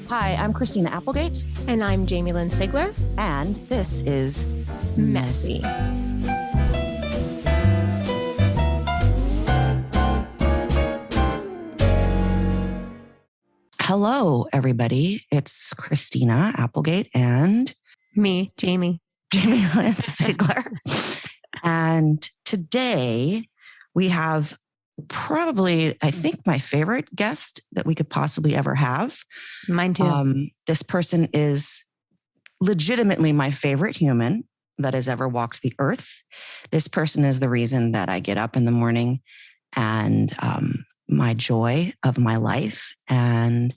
Hi, I'm Christina Applegate. And I'm Jamie-Lynn Sigler. And this is Messy. Hello, everybody. It's Christina Applegate and me, Jamie. Jamie-Lynn Sigler. And today we have probably, I think, my favorite guest that we could possibly ever have. Mine too. This person is legitimately my favorite human that has ever walked the earth. This person is the reason that I get up in the morning and my joy of my life. And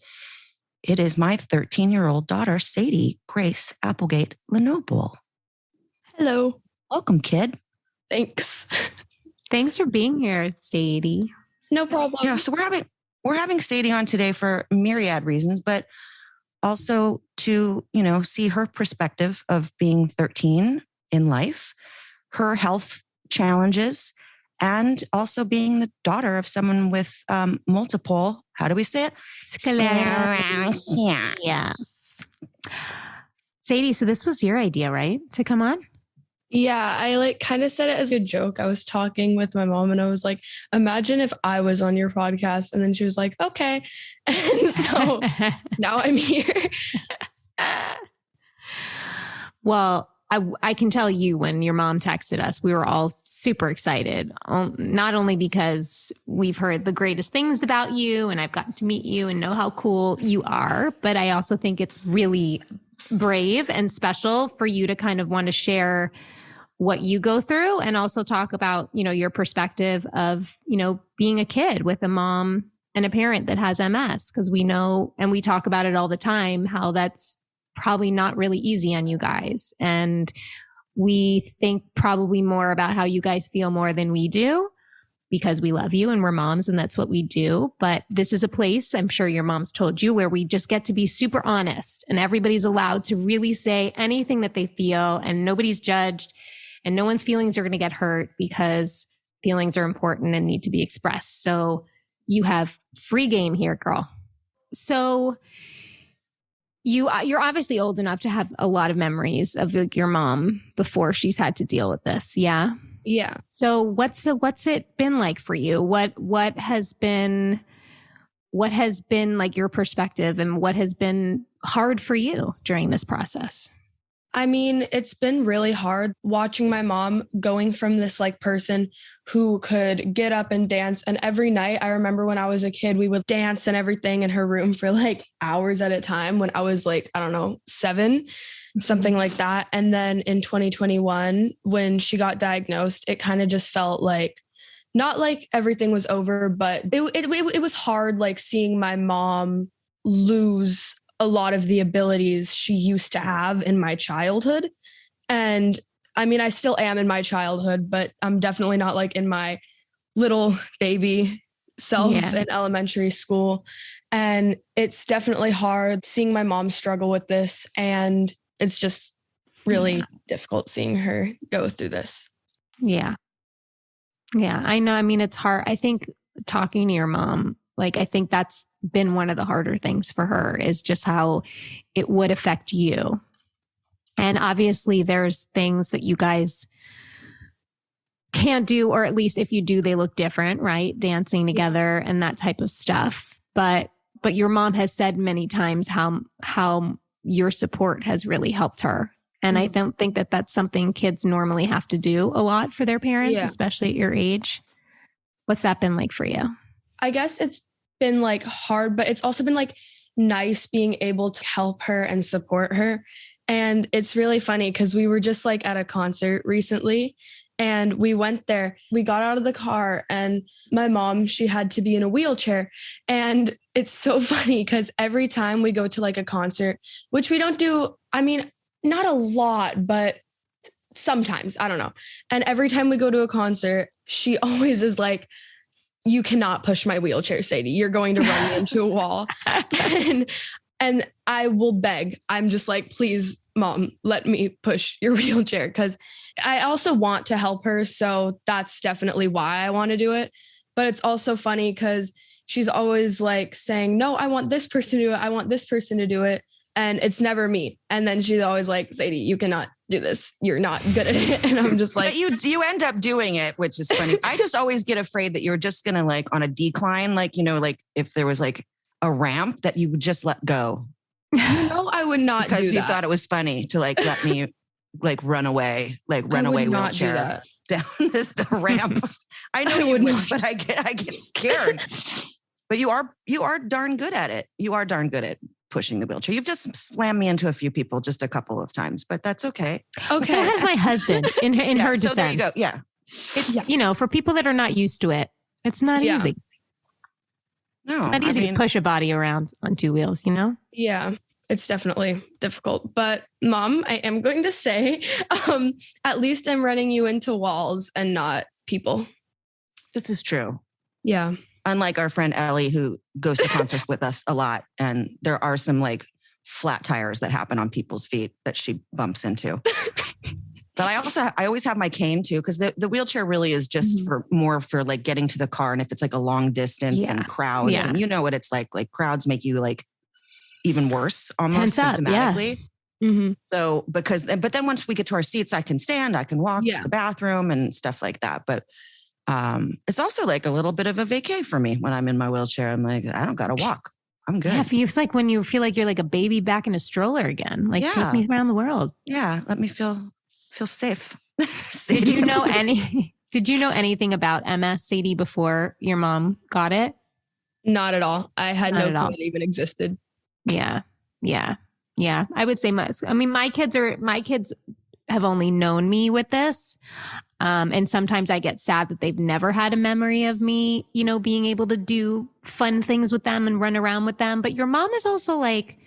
it is my 13-year-old daughter, Sadie Grace Applegate Lenoble. Hello. Welcome, kid. Thanks. Thanks for being here, Sadie. No problem. Yeah, so we're having Sadie on today for myriad reasons, but also to, see her perspective of being 13 in life, her health challenges, and also being the daughter of someone with multiple, how do we say it? Sclerosis. Yes. Sadie, so this was your idea, right? To come on? Yeah, I kind of said it as a joke. I was talking with my mom and I was like, imagine if I was on your podcast. And then she was like, okay. And so now I'm here. Well, I can tell you when your mom texted us, we were all super excited, not only because we've heard the greatest things about you and I've gotten to meet you and know how cool you are, but I also think it's really brave and special for you to kind of want to share what you go through and also talk about, your perspective of, being a kid with a mom and a parent that has MS, because we know, and we talk about it all the time, how that's probably not really easy on you guys. And we think probably more about how you guys feel more than we do because we love you and we're moms and that's what we do. But this is a place, I'm sure your mom's told you, where we just get to be super honest and everybody's allowed to really say anything that they feel and nobody's judged and no one's feelings are going to get hurt because feelings are important and need to be expressed. So you have free game here, girl. So you're obviously old enough to have a lot of memories of your mom before she's had to deal with this. Yeah. Yeah. So what's it been like for you? What has been like your perspective and what has been hard for you during this process? I mean, it's been really hard watching my mom going from this person who could get up and dance. And every night, I remember when I was a kid, we would dance and everything in her room for hours at a time when I was 7, something like that. And then in 2021, when she got diagnosed, it kind of just felt not like everything was over, but it was hard, seeing my mom lose a lot of the abilities she used to have in my childhood. And I mean, I still am in my childhood, but I'm definitely not in my little baby self in elementary school. And it's definitely hard seeing my mom struggle with this. And it's just really difficult seeing her go through this. Yeah. Yeah, I know. I mean, it's hard. I think talking to your mom, I think that's been one of the harder things for her is just how it would affect you. And obviously there's things that you guys can't do, or at least if you do, they look different, right? Dancing together and that type of stuff. But your mom has said many times how your support has really helped her. And I don't think that that's something kids normally have to do a lot for their parents, especially at your age. What's that been like for you? I guess it's been hard, but it's also been nice being able to help her and support her. And it's really funny because we were just at a concert recently and we went there, we got out of the car and my mom, she had to be in a wheelchair. And it's so funny because every time we go to a concert, which we don't do, I mean, not a lot, but sometimes, I don't know. And every time we go to a concert, she always is you cannot push my wheelchair, Sadie. You're going to run me into a wall. And I will beg. I'm just please, Mom, let me push your wheelchair. Because I also want to help her. So that's definitely why I want to do it. But it's also funny because she's always like saying, no, I want this person to do it. I want this person to do it. And it's never me. And then she's always like, Sadie, you cannot do this. You're not good at it. And I'm just like, but you end up doing it, which is funny. I just always get afraid that you're just going to like on a decline, like, you know, like if there was like a ramp that you would just let go. I would not do that. Because you thought it was funny to like, let me like run away wheelchair down the ramp. I know you would, but I get scared. But you are darn good at it. You are darn good at pushing the wheelchair. You've just slammed me into a few people just a couple of times, but that's okay. Okay. So has my husband in her defense. So there you go. Yeah. You know, for people that are not used to it, it's not easy. No, it's not easy to push a body around on two wheels, you know? Yeah. It's definitely difficult, but Mom, I am going to say, at least I'm running you into walls and not people. This is true. Yeah. Unlike our friend Ellie, who goes to concerts with us a lot. And there are some like flat tires that happen on people's feet that she bumps into. But I always have my cane too, because the wheelchair really is just for like getting to the car. And if it's like a long distance and crowds, and you know what it's like crowds make you like even worse, almost symptomatically. So but then once we get to our seats, I can stand, I can walk to the bathroom and stuff like that. But it's also like a little bit of a vacay for me when I'm in my wheelchair. I'm like, I don't got to walk. I'm good. Yeah, it's like when you feel like you're like a baby back in a stroller again. Like take me around the world. Yeah, let me feel safe. Did you know anything about MS, Sadie, before your mom got it? Not at all. I had no clue it even existed. Yeah. I would say my kids have only known me with this. And sometimes I get sad that they've never had a memory of me, you know, being able to do fun things with them and run around with them. But your mom has also like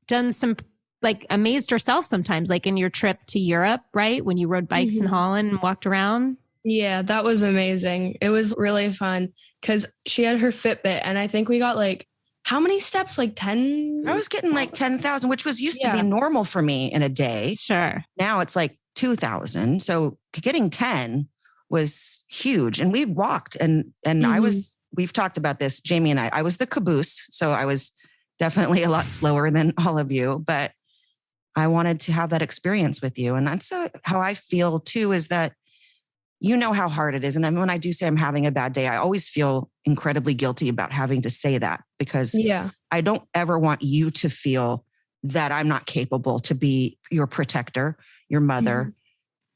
done some, like amazed herself sometimes, like in your trip to Europe, right? When you rode bikes in Holland and walked around. Yeah, that was amazing. It was really fun because she had her Fitbit and I think we got like, how many steps? Like 10? I was getting like 10,000, which was used to be normal for me in a day. Sure. Now it's like 2,000. So getting 10 was huge. And we walked and we've talked about this, Jamie and I was the caboose. So I was definitely a lot slower than all of you, but I wanted to have that experience with you. And that's how I feel too, is that you know how hard it is. And when I do say I'm having a bad day, I always feel incredibly guilty about having to say that because I don't ever want you to feel that I'm not capable to be your protector, your mother.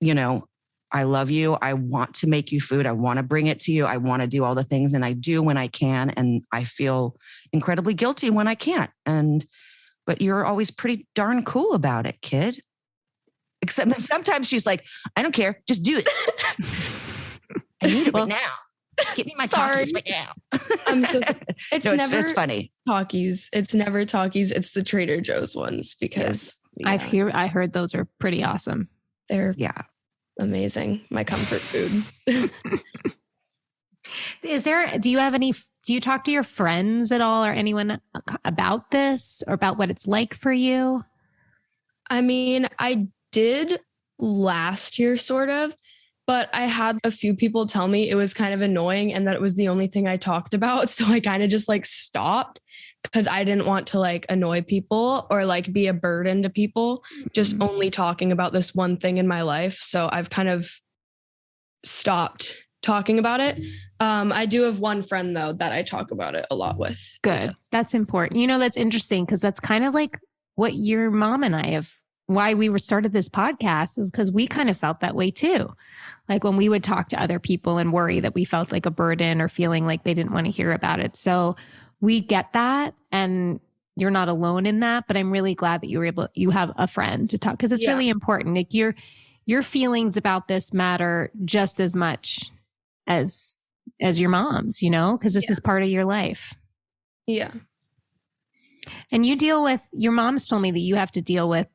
You know, I love you. I want to make you food. I want to bring it to you. I want to do all the things and I do when I can. And I feel incredibly guilty when I can't. But you're always pretty darn cool about it, kid. Except that sometimes she's like, I don't care. Just do it. I need it right now. Give me my talkies right now. It's funny. Talkies. It's never talkies. It's the Trader Joe's ones because I heard those are pretty awesome. They're amazing. My comfort food. Do you talk to your friends at all or anyone about this or about what it's like for you? I mean, I did last year sort of, but I had a few people tell me it was kind of annoying and that it was the only thing I talked about. So I kind of just like stopped because I didn't want to like annoy people or like be a burden to people, just only talking about this one thing in my life. So I've kind of stopped talking about it. I do have one friend though that I talk about it a lot with. Good. That's important. You know, that's interesting because that's kind of like what your mom and I have, why we started this podcast is because we kind of felt that way too. Like when we would talk to other people and worry that we felt like a burden or feeling like they didn't want to hear about it. So we get that and you're not alone in that, but I'm really glad that you have a friend to talk because it's really important. Like your feelings about this matter just as much as your mom's, you know, because this is part of your life. Yeah. And your mom's told me that you have to deal with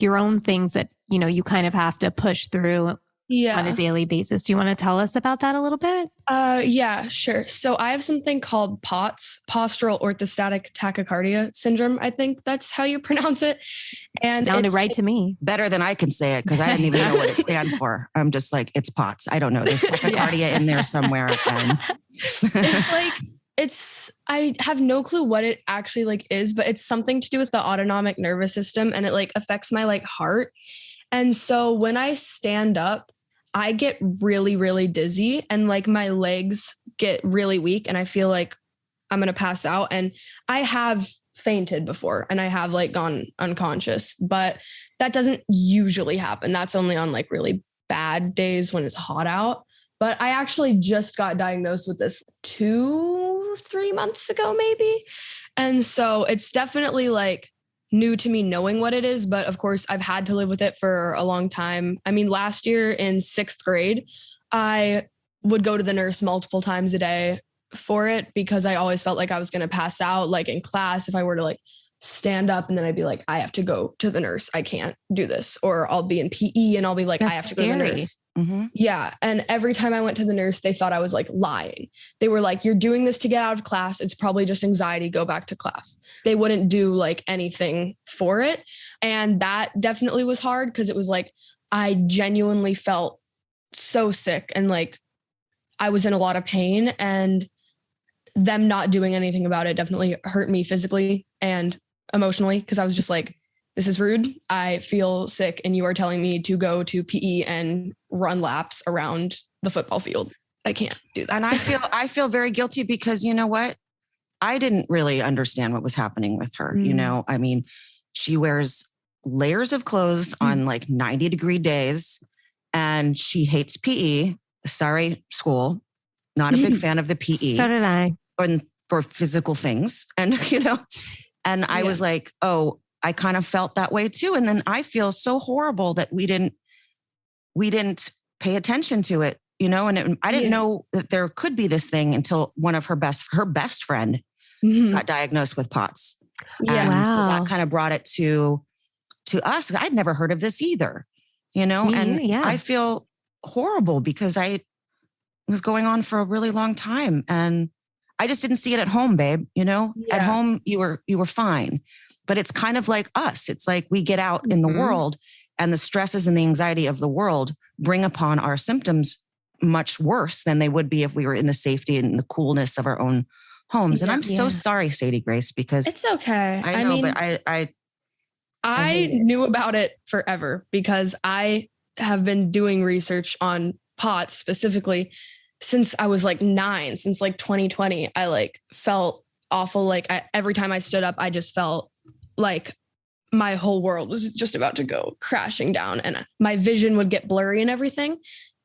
your own things that, you know, you kind of have to push through on a daily basis. Do you want to tell us about that a little bit? Yeah, sure. So I have something called POTS, postural orthostatic tachycardia syndrome. I think that's how you pronounce it. And sounded right to me. Better than I can say it because I didn't even know what it stands for. I'm just like, it's POTS. I don't know. There's tachycardia in there somewhere. It's like I have no clue what it actually like is, but it's something to do with the autonomic nervous system, and it like affects my like heart. And so when I stand up, I get really, really dizzy, and like my legs get really weak, and I feel like I'm going to pass out. And I have fainted before, and I have like gone unconscious, but that doesn't usually happen. That's only on like really bad days when it's hot out. But I actually just got diagnosed with this 2-3 months ago, maybe. And so it's definitely like new to me knowing what it is. But of course, I've had to live with it for a long time. I mean, last year in 6th grade, I would go to the nurse multiple times a day for it because I always felt like I was going to pass out, like in class, if I were to like stand up and then I'd be like, I have to go to the nurse. I can't do this. Or I'll be in PE and I'll be like, I have to go to the nurse. Mm-hmm. Yeah. And every time I went to the nurse, they thought I was like lying. They were like, you're doing this to get out of class. It's probably just anxiety. Go back to class. They wouldn't do like anything for it. And that definitely was hard because it was like, I genuinely felt so sick and like I was in a lot of pain, and them not doing anything about it definitely hurt me physically and emotionally because I was just like, this is rude. I feel sick and you are telling me to go to PE and run laps around the football field. I can't do that. And I feel very guilty because you know what? I didn't really understand what was happening with her. You know, I mean, she wears layers of clothes on like 90-degree days and she hates PE. Sorry, school. Not a big fan of the PE. So did I. For physical things. And, you know, and I was like, oh, I kind of felt that way too. And then I feel so horrible that we didn't pay attention to it, you know, and I didn't know that there could be this thing until one of her best friend got diagnosed with POTS. Yeah. And so that kind of brought it to us. I'd never heard of this either, you know, I feel horrible because I was going on for a really long time and I just didn't see it at home, babe. You know, at home you were fine, but it's kind of like us. It's like we get out in the world and the stresses and the anxiety of the world bring upon our symptoms much worse than they would be if we were in the safety and the coolness of our own homes. And I'm so sorry, Sadie Grace, because it's okay. I know, but I knew about it forever because I have been doing research on POTS specifically since I was like 9, since like 2020. I like felt awful. Like every time I stood up, I just felt like my whole world was just about to go crashing down and my vision would get blurry and everything.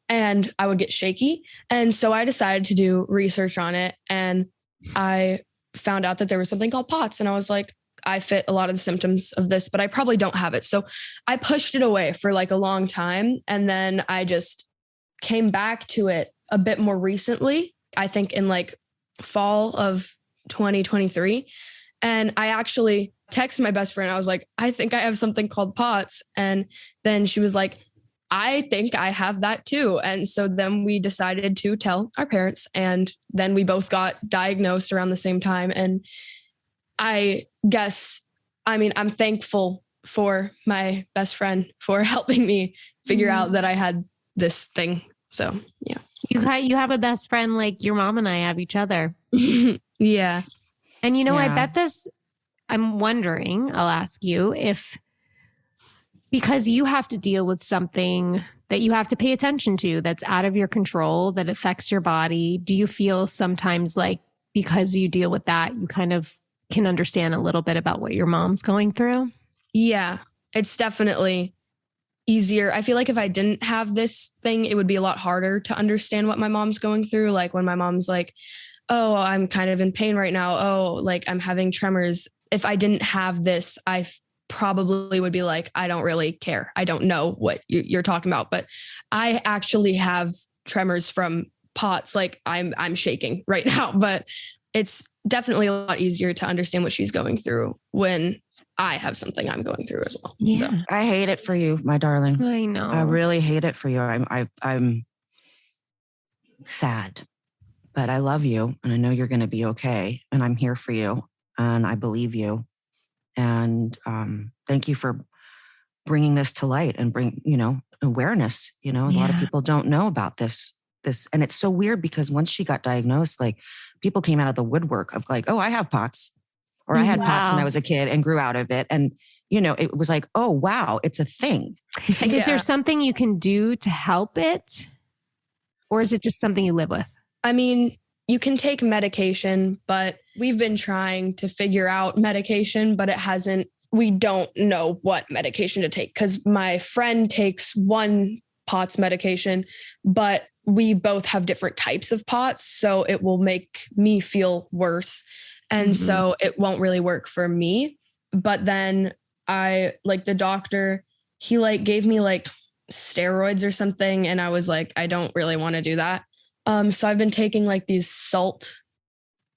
And I would get shaky. And so I decided to do research on it. And I found out that there was something called POTS. And I was like, I fit a lot of the symptoms of this, but I probably don't have it. So I pushed it away for like a long time. And then I just came back to it a bit more recently, I think in like fall of 2023. And I actually texted my best friend. I was like, I think I have something called POTS. And then she was like, I think I have that too. And so then we decided to tell our parents, and then we both got diagnosed around the same time. And I guess, I mean, I'm thankful for my best friend for helping me figure out that I had this thing. So, yeah. You have a best friend like your mom and I have each other. Yeah. And, you know, I bet this, I'm wondering, I'll ask you if, because you have to deal with something that you have to pay attention to that's out of your control, that affects your body. Do you feel sometimes like because you deal with that, you kind of can understand a little bit about what your mom's going through? Yeah, it's definitely easier. I feel like if I didn't have this thing, it would be a lot harder to understand what my mom's going through. Like when my mom's like, oh, I'm kind of in pain right now. Oh, like I'm having tremors. If I didn't have this, I probably would be like, I don't really care. I don't know what you're talking about, but I actually have tremors from POTS. Like I'm shaking right now, but it's definitely a lot easier to understand what she's going through when I have something I'm going through as well. Yeah. So I hate it for you, my darling. I know. I really hate it for you. I'm sad, but I love you and I know you're going to be okay. And I'm here for you and I believe you. And thank you for bringing this to light and bring, awareness. A lot of people don't know about this. this. And it's so weird because once she got diagnosed, like people came out of the woodwork of like, oh, I have POTS, or I had POTS when I was a kid and grew out of it. And, you know, it was like, oh, wow, it's a thing. Is there something you can do to help it? Or is it just something you live with? I mean, you can take medication, but we've been trying to figure out medication, but we don't know what medication to take because my friend takes one POTS medication, but we both have different types of POTS. So it will make me feel worse. And so it won't really work for me. But then the doctor, he like gave me like steroids or something. And I was like, I don't really want to do that. So I've been taking like these salt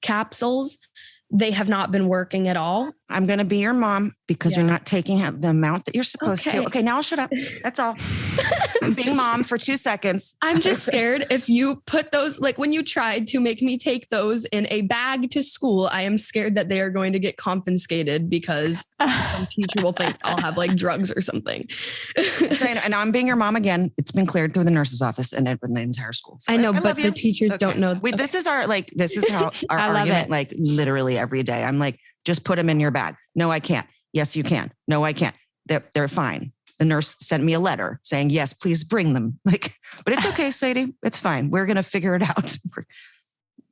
capsules. They have not been working at all. I'm going to be your mom because you're not taking the amount that you're supposed to. Okay, now I'll shut up. That's all. I'm being mom for 2 seconds. I'm just scared if you put those, like when you tried to make me take those in a bag to school, I am scared that they are going to get confiscated because some teacher will think I'll have like drugs or something. And I'm being your mom again. It's been cleared through the nurse's office and in the entire school. So I know, but the teachers don't know. This is how our argument, like literally every day. I'm like, just put them in your bag. No, I can't. Yes, you can. No, I can't. They're fine. The nurse sent me a letter saying, yes, please bring them. Like, but it's okay, Sadie. It's fine. We're going to figure it out.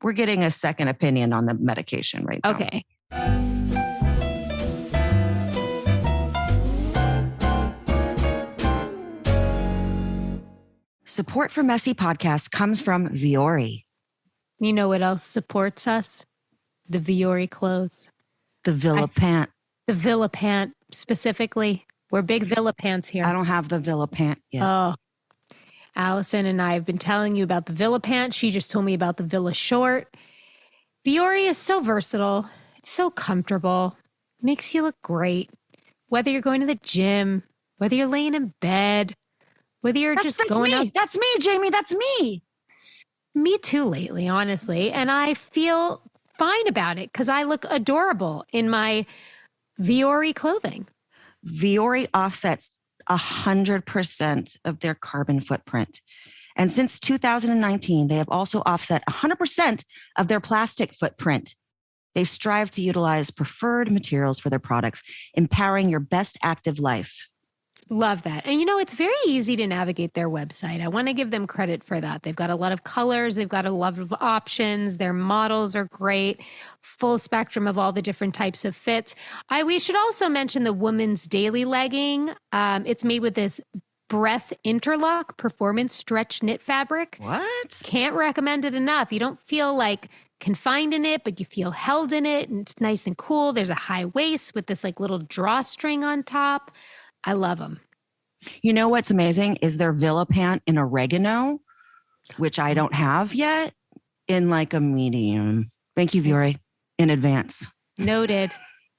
We're getting a second opinion on the medication right now. Okay. Support for Messy Podcast comes from Vuori. You know what else supports us? The Vuori clothes. The Villa pant. The Villa pant specifically. We're big Villa pants here. I don't have the Villa pant yet. Oh, Allison and I have been telling you about the Villa pant. She just told me about the Villa short. Vuori is so versatile. It's so comfortable. Makes you look great. Whether you're going to the gym, whether you're laying in bed, whether you're that's going me. up. That's me, Jamie. That's me. Me too lately, honestly. And I feel fine about it because I look adorable in my Vuori clothing. Vuori offsets 100% of their carbon footprint. And since 2019, they have also offset 100% of their plastic footprint. They strive to utilize preferred materials for their products, empowering your best active life. Love that. And it's very easy to navigate their website. I want to give them credit for that. They've got a lot of colors. They've got a lot of options. Their models are great. Full spectrum of all the different types of fits. We should also mention the women's daily legging. It's made with this breath interlock performance stretch knit fabric. What? Can't recommend it enough. You don't feel like confined in it, but you feel held in it, and it's nice and cool. There's a high waist with this like little drawstring on top. I love them. You know what's amazing is their Villa pant in oregano, which I don't have yet, in like a medium. Thank you, Vuori, in advance. Noted.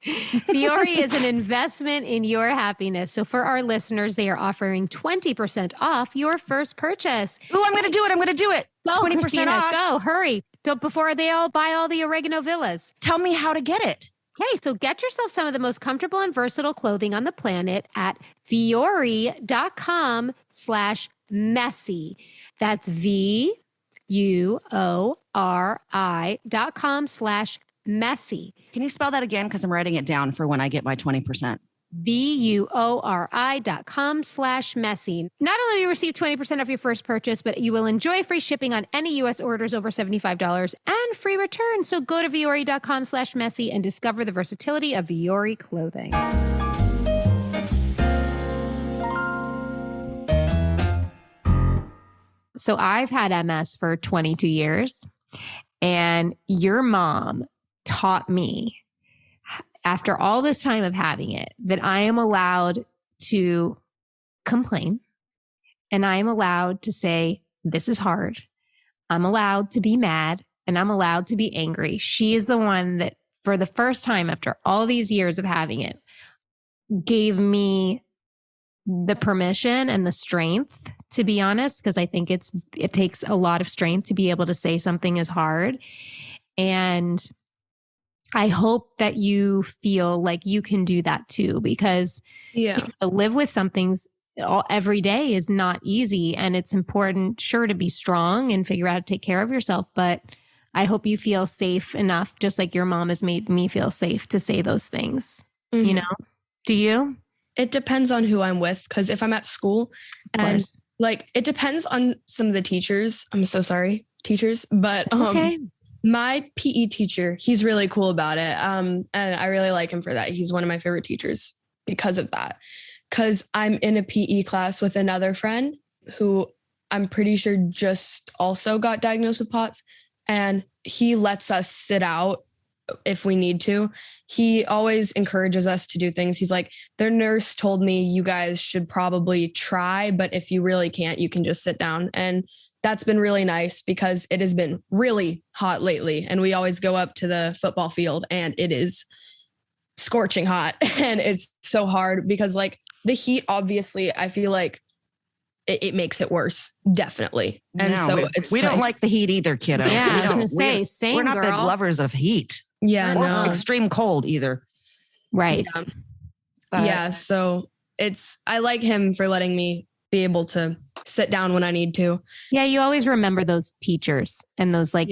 Vuori is an investment in your happiness. So for our listeners, they are offering 20% off your first purchase. Ooh, I'm going to do it. I'm going to do it. Go, 20% Christina, off. go, hurry. Before they all buy all the oregano villas. Tell me how to get it. Okay, so get yourself some of the most comfortable and versatile clothing on the planet at vuori.com/messy. That's VUORI.com/messy. Can you spell that again? Because I'm writing it down for when I get my 20%. VUORI.com/messy. Not only will you receive 20% off your first purchase, but you will enjoy free shipping on any U.S. orders over $75 and free returns. So go to VUORI.com/messy and discover the versatility of Vuori clothing. So I've had MS for 22 years, and your mom taught me, after all this time of having it, that I am allowed to complain, and I am allowed to say, this is hard. I'm allowed to be mad, and I'm allowed to be angry. She is the one that, for the first time after all these years of having it, gave me the permission and the strength, to be honest, because I think it takes a lot of strength to be able to say something is hard. And I hope that you feel like you can do that too, because to live with something's every day is not easy, and it's important, sure, to be strong and figure out how to take care of yourself. But I hope you feel safe enough, just like your mom has made me feel safe, to say those things. You know? Do you? It depends on who I'm with. Because if I'm at school and like, it depends on some of the teachers. I'm so sorry, teachers. But Okay. My PE teacher, he's really cool about it. And I really like him for that. He's one of my favorite teachers because of that. Because I'm in a PE class with another friend who I'm pretty sure just also got diagnosed with POTS. And he lets us sit out if we need to. He always encourages us to do things. He's like, their nurse told me you guys should probably try, but if you really can't, you can just sit down. And that's been really nice because it has been really hot lately. And we always go up to the football field and it is scorching hot. And it's so hard because like the heat, obviously, I feel like it makes it worse. Definitely. And so we don't like the heat either, kiddo. Yeah, I was going to say, same, we're not big lovers of heat. Yeah. Or extreme cold either. Right. Yeah. So I like him for letting me be able to sit down when I need to. Yeah. You always remember those teachers and those like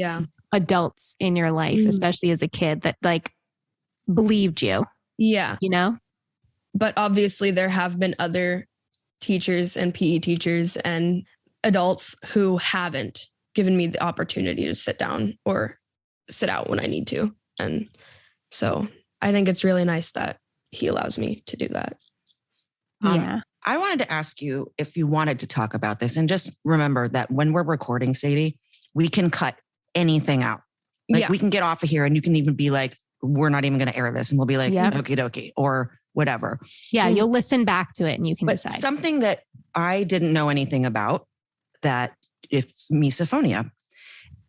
adults in your life, especially as a kid, that like believed you. Yeah. You know? But obviously there have been other teachers and PE teachers and adults who haven't given me the opportunity to sit down or sit out when I need to. And so I think it's really nice that he allows me to do that. Yeah. I wanted to ask you if you wanted to talk about this, and just remember that when we're recording, Sadie, we can cut anything out. Like we can get off of here and you can even be like, we're not even going to air this. And we'll be like, okie dokie, or whatever. Yeah. You'll listen back to it and you can decide. Something that I didn't know anything about, that it's misophonia.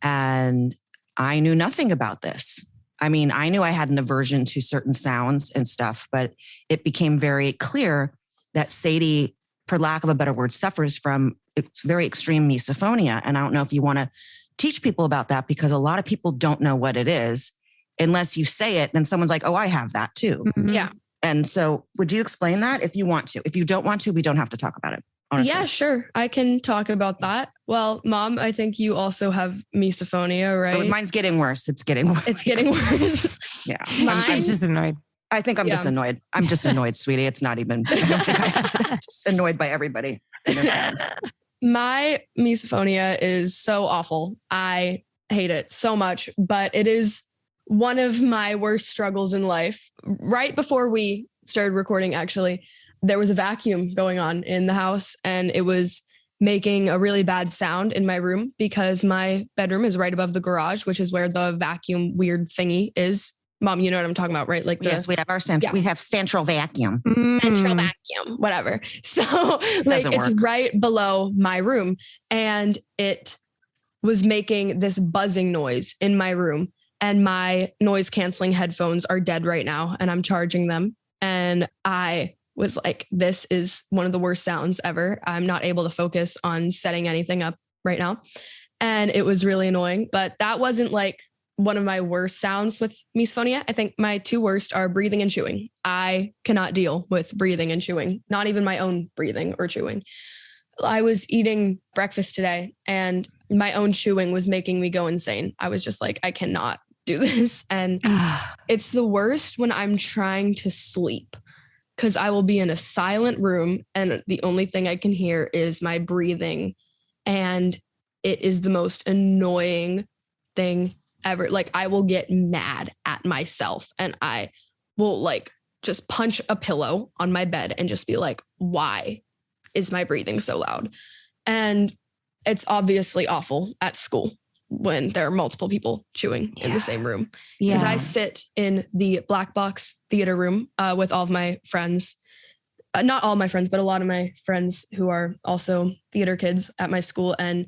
And I knew nothing about this. I mean, I knew I had an aversion to certain sounds and stuff, but it became very clear that Sadie, for lack of a better word, suffers from very extreme misophonia. And I don't know if you want to teach people about that, because a lot of people don't know what it is. Unless you say it, then someone's like, oh, I have that too. Mm-hmm. Yeah. And so would you explain that if you want to? If you don't want to, we don't have to talk about it. Honestly. Yeah, sure. I can talk about that. Well, Mom, I think you also have misophonia, right? But mine's getting worse. It's getting worse. It's getting worse. Yeah. I'm just annoyed. I think I'm just annoyed. I'm just annoyed, sweetie. It's not even, I don't think I'm just annoyed by everybody. My misophonia is so awful. I hate it so much, but it is one of my worst struggles in life. Right before we started recording, actually, there was a vacuum going on in the house and it was making a really bad sound in my room because my bedroom is right above the garage, which is where the vacuum weird thingy is. Mom, you know what I'm talking about, right? Like yes, we have our we have central vacuum. Central vacuum, whatever. So like it's right below my room and it was making this buzzing noise in my room. And my noise canceling headphones are dead right now and I'm charging them. And I was like, this is one of the worst sounds ever. I'm not able to focus on setting anything up right now. And it was really annoying, but that wasn't like one of my worst sounds with misophonia. I think my two worst are breathing and chewing. I cannot deal with breathing and chewing, not even my own breathing or chewing. I was eating breakfast today and my own chewing was making me go insane. I was just like, I cannot do this. And it's the worst when I'm trying to sleep because I will be in a silent room and the only thing I can hear is my breathing. And it is the most annoying thing ever. Like I will get mad at myself and I will like just punch a pillow on my bed and just be like, why is my breathing so loud? And it's obviously awful at school when there are multiple people chewing in the same room. Because I sit in the black box theater room with all of my friends. Not all my friends, but a lot of my friends who are also theater kids at my school. And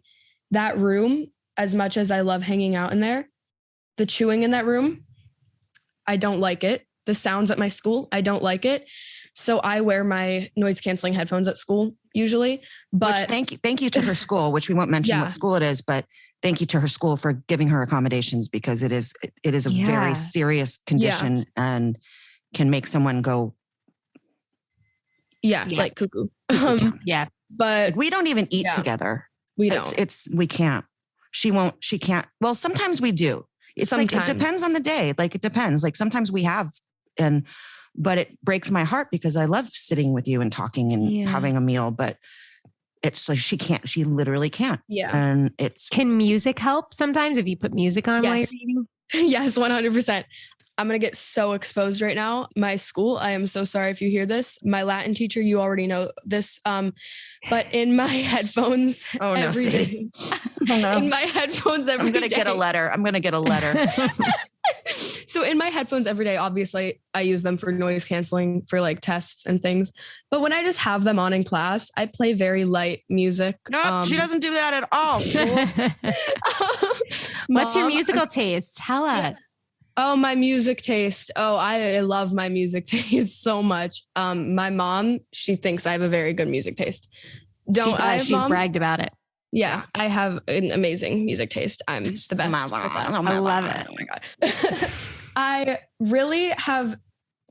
that room, as much as I love hanging out in there, the chewing in that room, I don't like it. The sounds at my school, I don't like it. So I wear my noise canceling headphones at school usually. But thank you to her school, which we won't mention what school it is, but thank you to her school for giving her accommodations because it is a very serious condition and can make someone go Yeah, like cuckoo. Yeah. But we don't even eat together. We don't. We can't. She can't. Well, sometimes we do. It's sometimes. Like, it depends on the day. Like, it depends. Like, sometimes we have, but it breaks my heart because I love sitting with you and talking and having a meal, but it's like, she literally can't. Yeah. And Can music help sometimes if you put music on while you're eating? Yes, 100%. I'm going to get so exposed right now. My school, I am so sorry if you hear this. My Latin teacher, you already know this. But in my headphones every day. Oh, no. In my headphones every day. I'm going to get a letter. So in my headphones every day, obviously I use them for noise canceling for like tests and things. But when I just have them on in class, I play very light music. No, she doesn't do that at all. What's your musical taste? Tell us. Oh, my music taste. Oh, I love my music taste so much. My mom, she thinks I have a very good music taste. She's bragged about it. Yeah, I have an amazing music taste. I'm the best. I love it. Oh my God. I really have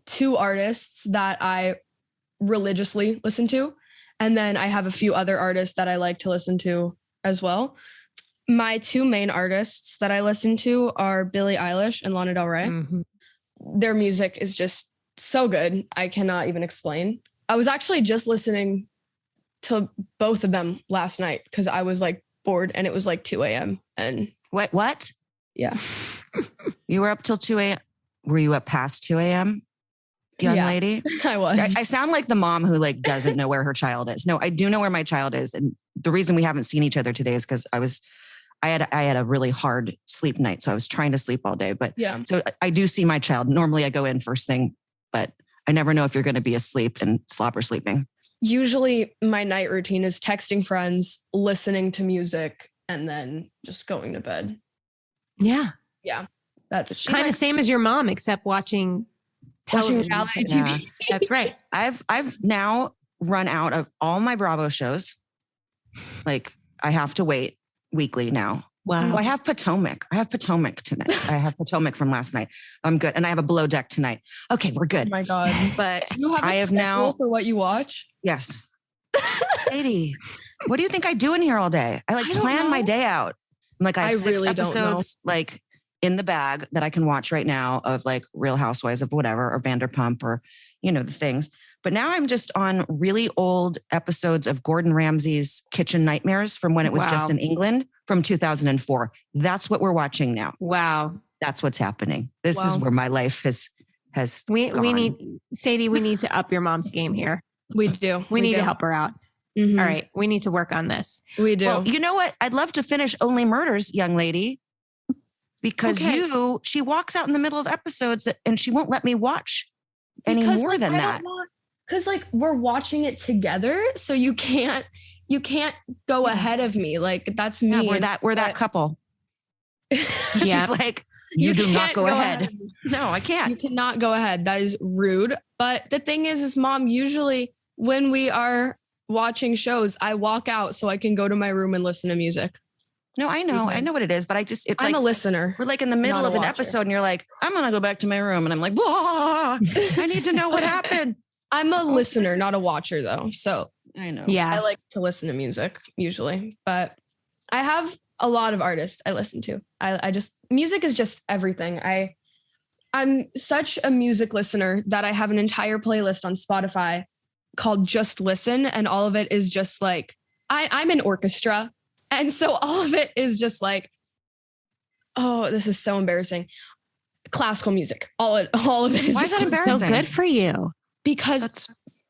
two artists that I religiously listen to. And then I have a few other artists that I like to listen to as well. My two main artists that I listen to are Billie Eilish and Lana Del Rey. Mm-hmm. Their music is just so good. I cannot even explain. I was actually just listening to both of them last night because I was like bored and it was like 2 a.m. And what? Yeah. You were up till 2 a.m. Were you up past 2 a.m.? Young lady? I was. I sound like the mom who like doesn't know where her child is. No, I do know where my child is. And the reason we haven't seen each other today is because I had a really hard sleep night. So I was trying to sleep all day, but so I do see my child. Normally I go in first thing, but I never know if you're going to be asleep and slop or sleeping. Usually my night routine is texting friends, listening to music, and then just going to bed. Yeah. Yeah. That's kind of same as your mom, except watching television. Reality TV. Yeah, that's right. I've now run out of all my Bravo shows. Like, I have to wait weekly now. Wow. Oh, I have Potomac tonight. I have Potomac from last night. I'm good. And I have a Below Deck tonight. Okay, we're good. Oh my God. But you have a schedule for what you watch? Yes. Sadie, what do you think I do in here all day? I plan my day out. I'm like, I have 6 episodes like in the bag that I can watch right now of like Real Housewives of whatever, or Vanderpump, or, the things. But now I'm just on really old episodes of Gordon Ramsay's Kitchen Nightmares from when it was just in England from 2004. That's what we're watching now. Wow. That's what's happening. This is where my life has we need, Sadie, we need to up your mom's game here. We do. We need to help her out. Mm-hmm. All right. We need to work on this. We do. Well, you know what? I'd love to finish Only Murders, young lady, because she walks out in the middle of episodes and she won't let me watch any more than that. Because like we're watching it together, so you can't go ahead of me. Like that's me. Yeah, we're that couple. She's like, you do not go ahead. No, I can't. You cannot go ahead. That is rude. But the thing is Mom, usually when we are watching shows, I walk out so I can go to my room and listen to music. No, I know. I know what it is, but I'm a listener. We're like in the middle of an episode and you're like, I'm going to go back to my room. And I'm like, whoa, I need to know what happened. I'm a listener, not a watcher though. So I know. Yeah. I like to listen to music usually, but I have a lot of artists I listen to. Music is just everything. I'm such a music listener that I have an entire playlist on Spotify called Just Listen. And all of it is just like, I'm an orchestra. And so all of it is just like, oh, this is so embarrassing. Classical music. All of it is. Why is that embarrassing? So good for you. Because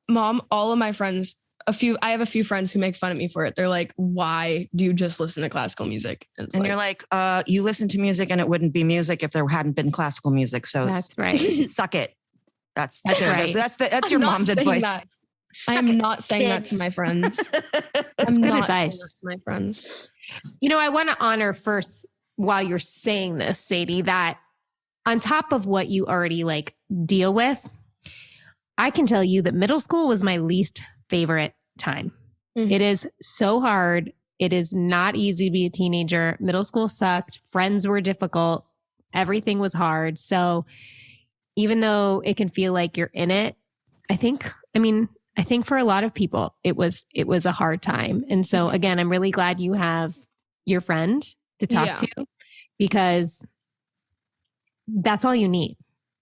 Mom, all of my friends, I have a few friends who make fun of me for it. They're like, why do you just listen to classical music? And you're like, you listen to music and it wouldn't be music if there hadn't been classical music. So that's right. Suck it. That's right. That's your mom's advice. I'm not saying that to my friends. That's good advice. To my friends. I want to honor first, while you're saying this, Sadie, that on top of what you already like deal with, I can tell you that middle school was my least favorite time. Mm-hmm. It is so hard. It is not easy to be a teenager. Middle school sucked. Friends were difficult. Everything was hard. So even though it can feel like you're in it, I think for a lot of people, it was a hard time. And so again, I'm really glad you have your friend to talk to, because that's all you need.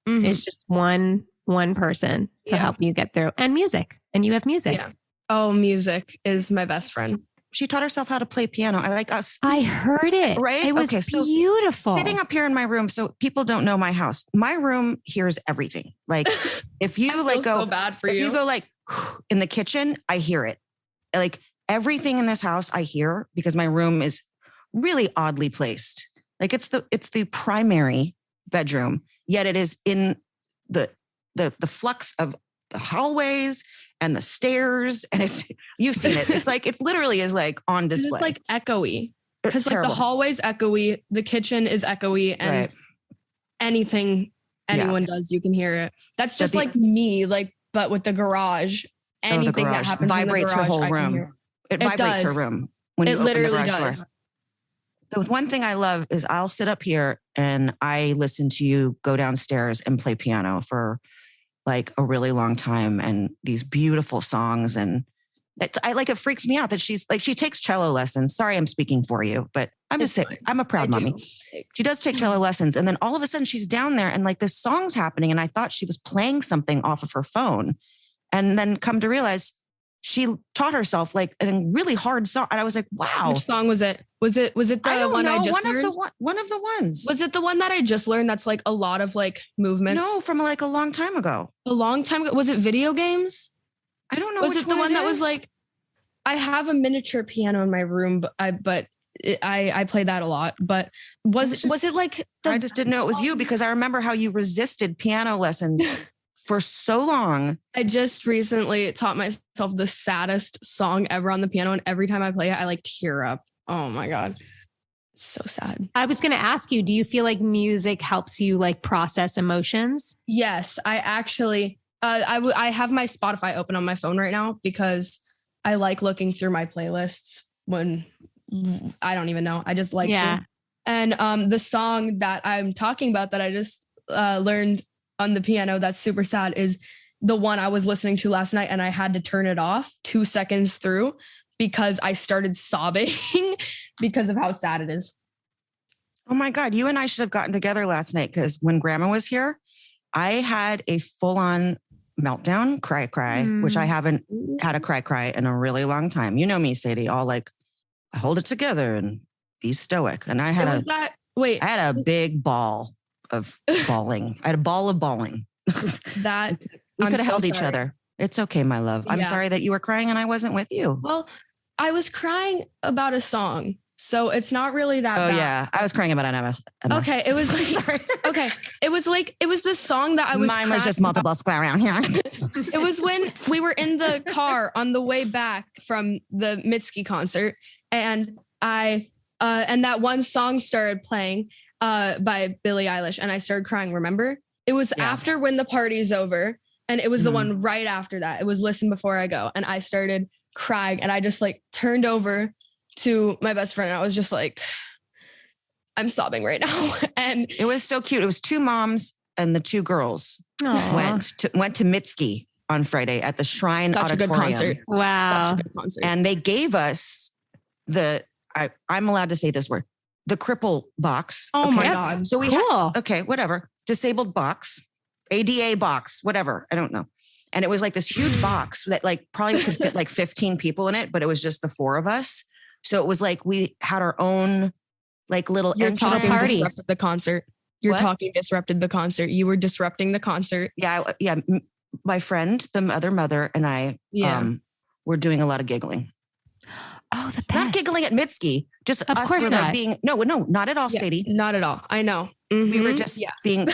It's just one person to help you get through, and music. And you have music. Yeah. Oh, music is my best friend. She taught herself how to play piano. I heard it. Right? It was beautiful. Sitting up here in my room, so people don't know my house. My room hears everything. Like if you like go, so bad for if you. you go like in the kitchen, I hear it. Like everything in this house, I hear, because my room is really oddly placed. Like it's the primary bedroom, yet it is in the flux of the hallways and the stairs, and you've seen it. It's like, it literally is like on display. It's like echoey, because like the hallway's echoey, the kitchen is echoey, and anything anyone does, you can hear it. That's just like me, like, but with the garage, anything that happens vibrates in the garage, her whole room. It vibrates her room when you open the garage door. The one thing I love is I'll sit up here and I listen to you go downstairs and play piano for like a really long time, and these beautiful songs. And it freaks me out that she's like, she takes cello lessons. Sorry, I'm speaking for you, but I'm a proud mommy. She does take cello lessons. And then all of a sudden she's down there and like this song's happening. And I thought she was playing something off of her phone, and then come to realize she taught herself like a really hard song. And I was like, wow. Which song was it? Was it the one I just learned? One of the ones. Was it the one that I just learned that's like a lot of like movements? No, from like a long time ago. A long time ago. Was it video games? I don't know. Was it the one that was like, I have a miniature piano in my room, but I play that a lot. But was it like I just didn't know it was you, because I remember how you resisted piano lessons for so long. I just recently taught myself the saddest song ever on the piano, and every time I play it, I like tear up. Oh my God. It's so sad. I was going to ask you, do you feel like music helps you like process emotions? Yes, I actually, I have my Spotify open on my phone right now because I like looking through my playlists when I don't even know. I just like to. And the song that I'm talking about that I just learned on the piano that's super sad is the one I was listening to last night, and I had to turn it off 2 seconds through because I started sobbing because of how sad it is. Oh my God. You and I should have gotten together last night, because when Grandma was here, I had a full-on meltdown, cry, which I haven't had a cry in a really long time. You know me, Sadie, all like, I hold it together and be stoic. And I had I had a big ball of bawling. I had a ball of bawling. That we could have held each other. It's okay, my love. I'm sorry that you were crying and I wasn't with you. Well, I was crying about a song, so it's not really that bad. Yeah, I was crying about an MS. Okay, it was like, sorry. Okay, it was the song that I was. Mine was just multiple sclerosis. It was when we were in the car on the way back from the Mitski concert, and I and that one song started playing by Billie Eilish, and I started crying. Remember? It was after When the Party's Over. And it was the one right after that. It was Listen Before I Go. And I started crying, and I just like turned over to my best friend. And I was just like, I'm sobbing right now. And it was so cute. It was two moms and the two girls went to Mitski on Friday at the Shrine Auditorium. A good concert. Wow. Such a good concert. And they gave us I'm allowed to say this word, the cripple box. Oh my God. So we had, whatever. Disabled box. ADA box, whatever. I don't know. And it was like this huge box that like probably could fit like 15 people in it, but it was just the four of us. So it was like we had our own like little party. Disrupted the concert. Your talking disrupted the concert. You were disrupting the concert. Yeah. My friend, the other mother, and I were doing a lot of giggling. Oh, the best. Not giggling at Mitski. Just of us course were not. Like being not at all, Sadie. Not at all. I know. We were just being.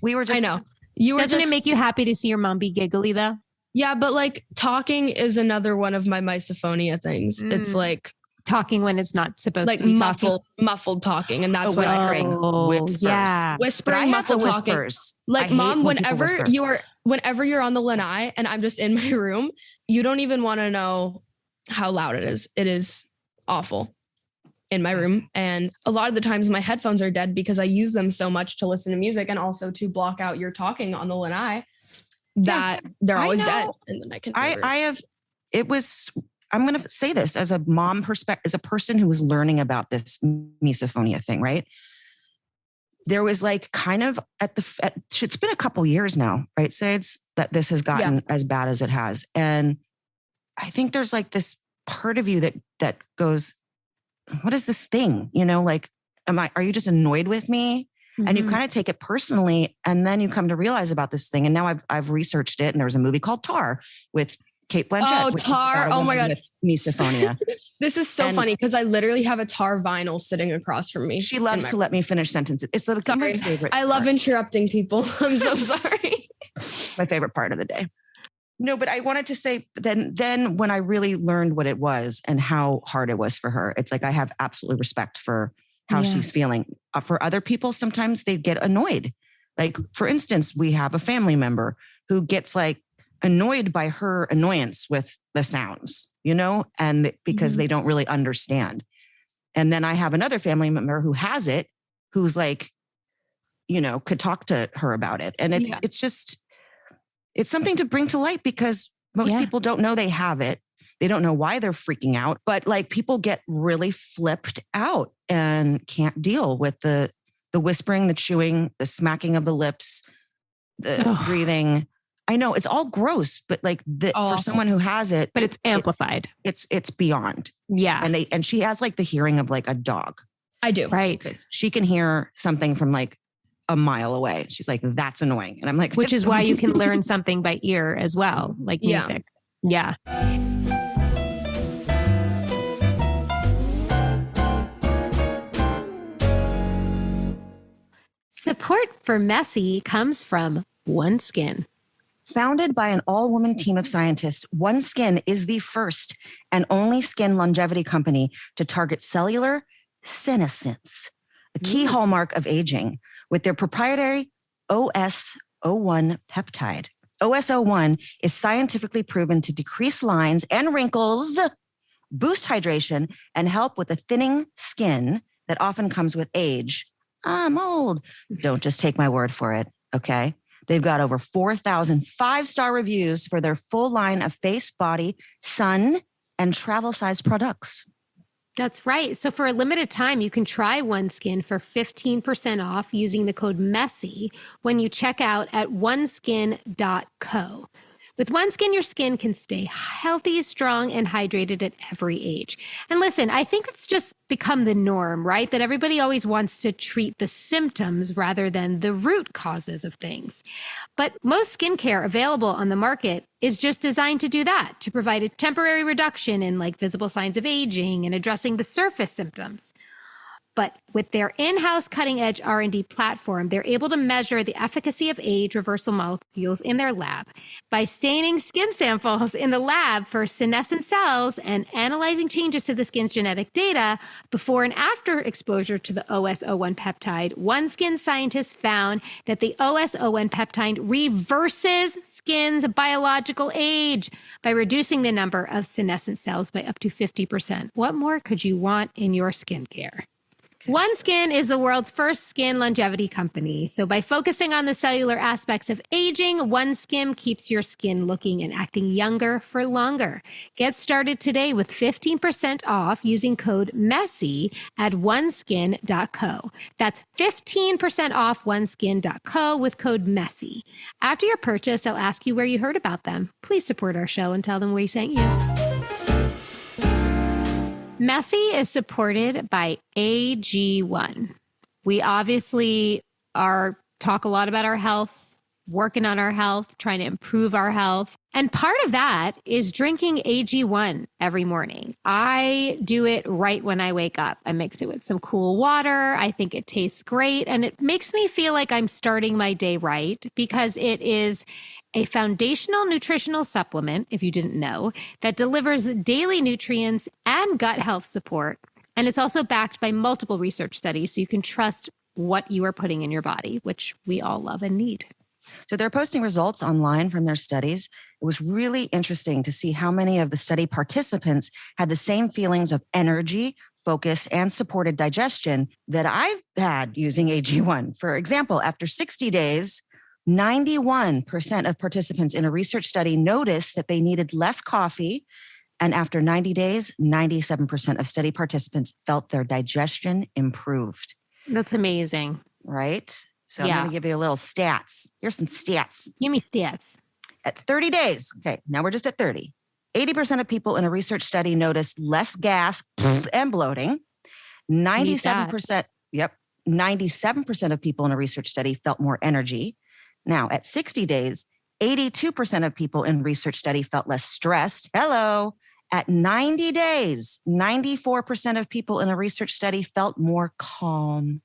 We were just. I know. Doesn't it make you happy to see your mom be giggly though? Yeah, but like talking is another one of my misophonia things. It's like talking when it's not supposed like to be muffled talking, and that's whispering. Whispers. Yeah, whispering, muffled talking. Like mom, whenever you're on the lanai and I'm just in my room, you don't even want to know how loud it is. It is awful in my room. And a lot of the times my headphones are dead because I use them so much to listen to music and also to block out your talking on the lanai. that they're always know. dead. And then I'm going to say this as a mom perspective, as a person who was learning about this misophonia thing, right? There was like kind of it's been a couple years now, right, Sades, that this has gotten as bad as it has. And I think there's like this part of you that goes, what is this thing? You know, like, are you just annoyed with me? Mm-hmm. And you kind of take it personally. And then you come to realize about this thing. And now I've researched it. And there was a movie called Tar with Kate Blanchett. Oh, Tar. Oh my God. Misophonia. This is so funny because I literally have a Tar vinyl sitting across from me. She loves to let me finish sentences. It's my favorite. I love interrupting people. I'm so sorry. My favorite part of the day. No, but I wanted to say then when I really learned what it was and how hard it was for her, it's like I have absolutely respect for how she's feeling. For other people, sometimes they get annoyed. Like, for instance, we have a family member who gets like annoyed by her annoyance with the sounds, you know, and because they don't really understand. And then I have another family member who has it, who's like, you know, could talk to her about it. And it's just, it's something to bring to light because most people don't know they have it. They don't know why they're freaking out, but like people get really flipped out and can't deal with the whispering, the chewing, the smacking of the lips, the breathing. I know it's all gross, but like for someone who has it, but it's amplified. It's beyond. Yeah. And she has like the hearing of like a dog. I do. Right. She can hear something from like a mile away. She's like, that's annoying. And I'm like, which is why you can learn something by ear as well, like music. Yeah. Support for Messy comes from OneSkin. Founded by an all-woman team of scientists, OneSkin is the first and only skin longevity company to target cellular senescence, a key hallmark of aging, with their proprietary OS01 peptide. OS01 is scientifically proven to decrease lines and wrinkles, boost hydration, and help with the thinning skin that often comes with age. I'm old. Don't just take my word for it, okay? They've got over 4,000 five-star reviews for their full line of face, body, sun, and travel-sized products. That's right. So for a limited time, you can try OneSkin for 15% off using the code MESSY when you check out at oneskin.co. With OneSkin, your skin can stay healthy, strong, and hydrated at every age. And listen, I think it's just become the norm, right? That everybody always wants to treat the symptoms rather than the root causes of things. But most skincare available on the market is just designed to do that, to provide a temporary reduction in like visible signs of aging and addressing the surface symptoms. But with their in-house cutting-edge R&D platform, they're able to measure the efficacy of age reversal molecules in their lab by staining skin samples in the lab for senescent cells and analyzing changes to the skin's genetic data before and after exposure to the OS01 peptide. OneSkin scientists found that the OS01 peptide reverses skin's biological age by reducing the number of senescent cells by up to 50%. What more could you want in your skincare? OneSkin is the world's first skin longevity company. So by focusing on the cellular aspects of aging, OneSkin keeps your skin looking and acting younger for longer. Get started today with 15% off using code MESSY at oneskin.co. That's 15% off oneskin.co with code MESSY. After your purchase, they'll ask you where you heard about them. Please support our show and tell them we sent you. Messy is supported by AG1. We obviously talk a lot about our health, working on our health, trying to improve our health. And part of that is drinking AG1 every morning. I do it right when I wake up. I mix it with some cool water. I think it tastes great. And it makes me feel like I'm starting my day right because it is a foundational nutritional supplement, if you didn't know, that delivers daily nutrients and gut health support. And it's also backed by multiple research studies, so you can trust what you are putting in your body, which we all love and need. So they're posting results online from their studies. It was really interesting to see how many of the study participants had the same feelings of energy, focus, and supported digestion that I've had using AG1. For example, after 60 days, 91% of participants in a research study noticed that they needed less coffee. And after 90 days, 97% of study participants felt their digestion improved. That's amazing. Right? So I'm going to give you a little stats. Here's some stats. Give me stats. At 30 days, okay, now we're just at 30. 80% of people in a research study noticed less gas and bloating. 97%, 97% of people in a research study felt more energy. Now, at 60 days, 82% of people in research study felt less stressed. Hello. At 90 days, 94% of people in a research study felt more calm.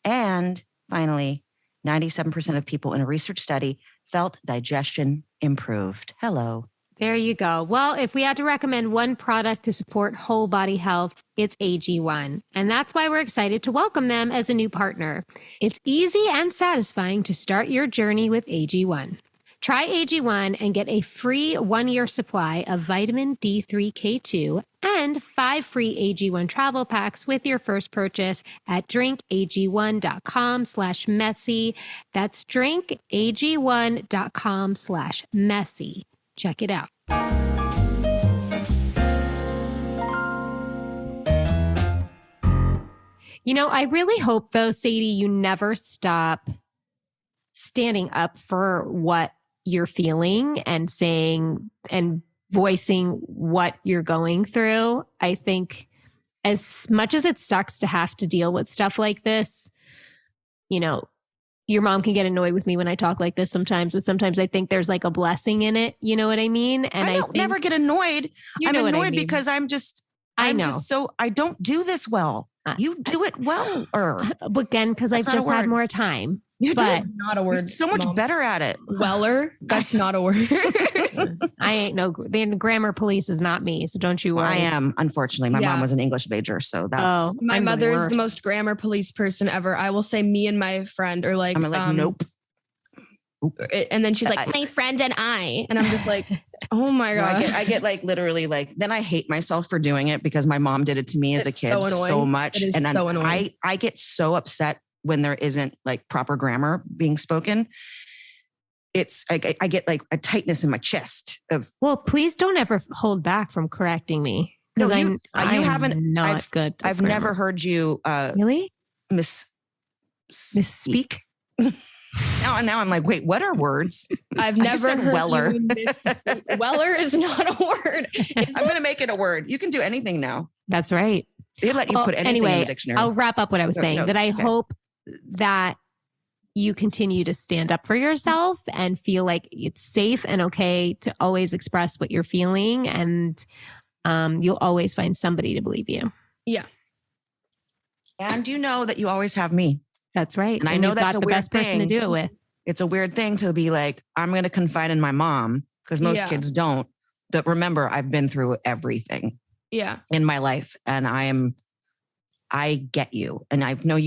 And finally, 97% of people in a research study felt digestion improved. Hello. There you go. Well, if we had to recommend one product to support whole body health, it's AG1. And that's why we're excited to welcome them as a new partner. It's easy and satisfying to start your journey with AG1. Try AG1 and get a free 1-year supply of vitamin D3K2 and 5 free AG1 travel packs with your first purchase at drinkag1.com/messy. That's drinkag1.com/messy. Check it out. You know, I really hope though, Sadie, you never stop standing up for what you're feeling and saying and voicing what you're going through. I think as much as it sucks to have to deal with stuff like this, you know, your mom can get annoyed with me when I talk like this sometimes, but sometimes I think there's like a blessing in it. You know what I mean? And I don't never get annoyed. I'm annoyed because I don't do this well. You do it well. Again, because I've just had more time. But not a word. You're so much better at it. Weller. That's not a word. I ain't the grammar police is not me. So don't you worry. I am. Unfortunately, my mom was an English major. So that's my mother is the most grammar police person ever. I will say me and my friend are like, I'm like, nope. And then she's like, my friend and I. And I'm just like, oh my God. I get like literally like, then I hate myself for doing it because my mom did it to me as a kid so much. And then I get so upset when there isn't like proper grammar being spoken. It's like, I get like a tightness in my chest of. Well, please don't ever hold back from correcting me. No, you haven't. Not good. I've never heard you really misspeak. Now I'm like, wait, what are words? I've never heard Weller. Weller is not a word. I'm going to make it a word. You can do anything now. That's right. They let you put anything in the dictionary. I'll wrap up what I was saying. That I hope that you continue to stand up for yourself and feel like it's safe and okay to always express what you're feeling. And you'll always find somebody to believe you. Yeah. And you know that you always have me. That's right. And I know that's a the weird best person to do it with. It's a weird thing to be like, I'm going to confide in my mom because most kids don't. But remember, I've been through everything in my life. And I get you. And I know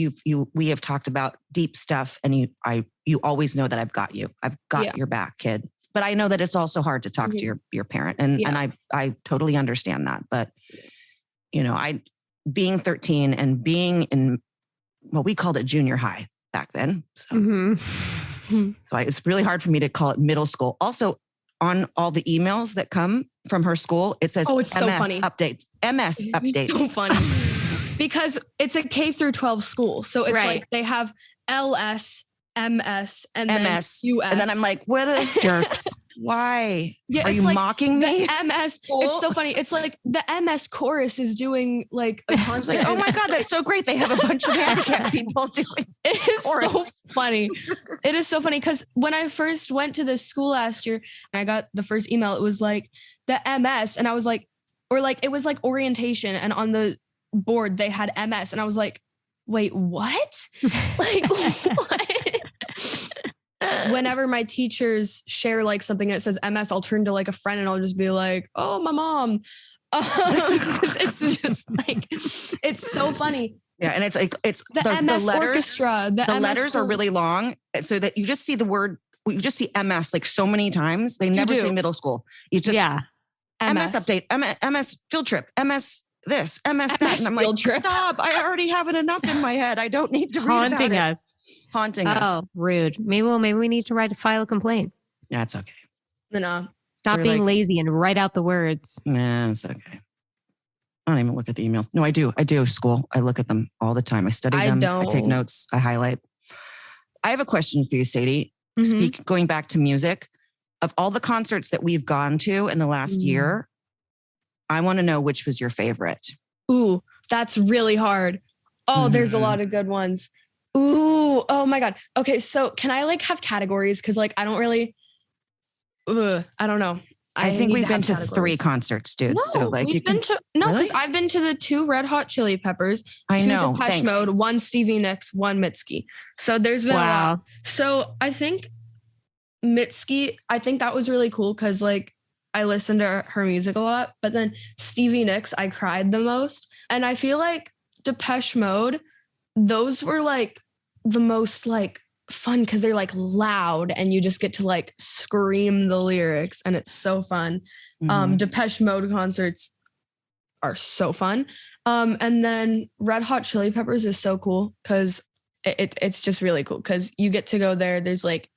we have talked about deep stuff and you always know that I've got you. I've got your back, kid. But I know that it's also hard to talk to your parent. And I totally understand that. But, you know, being 13 and being in, well, we called it junior high back then. So, it's really hard for me to call it middle school. Also, on all the emails that come from her school, it says it's so funny. Updates. MS updates. So funny. Because it's a K through 12 school. So it's like they have LS, MS, and then MS. US. And then I'm like, what a jerks. Why? Yeah, are you like mocking me? The MS. It's so funny. It's like the MS chorus is doing like a concert. I was like, oh my God, that's so great. They have a bunch of handicapped people doing it. Is chorus. So funny. It is so funny because when I first went to this school last year and I got the first email, it was like the MS. And I was like, it was like orientation. And on the board, they had MS. And I was like, wait, what? Like, what? Whenever my teachers share like something that says MS, I'll turn to like a friend and I'll just be like, oh, my mom. It's just like, it's so funny. Yeah. And it's like, it's the MS letters, orchestra. The letters are really long so that you just see the word, you just see MS like so many times. They never say middle school. You just, MS update, MS field trip, MS this, MS that. And I'm like, stop. I already have it enough in my head. I don't need to read haunting about us. haunting us. Oh, rude. Maybe we need to file a complaint. That's okay. No. Stop We're being like- lazy and write out the words. Nah, it's okay. I don't even look at the emails. No, I do. School. I look at them all the time. I study them. I take notes. I highlight. I have a question for you, Sadie. Going back to music, of all the concerts that we've gone to in the last year, I want to know which was your favorite. Ooh, that's really hard. Oh, there's a lot of good ones. Ooh, oh my God. Okay, so can I like have categories? Because like I don't really, I don't know. I think we've been to 3 concerts, dude. No, so like we've been to because I've been to the 2 Red Hot Chili Peppers, 2 Depeche Mode, 1 Stevie Nicks, 1 Mitski. So there's been a lot. So I think Mitski, I think that was really cool because like I listened to her music a lot, but then Stevie Nicks, I cried the most. And I feel like Depeche Mode, those were like the most like fun because they're like loud and you just get to like scream the lyrics and it's so fun. Depeche Mode concerts are so fun. And then Red Hot Chili Peppers is so cool because it's just really cool because you get to go there. There's like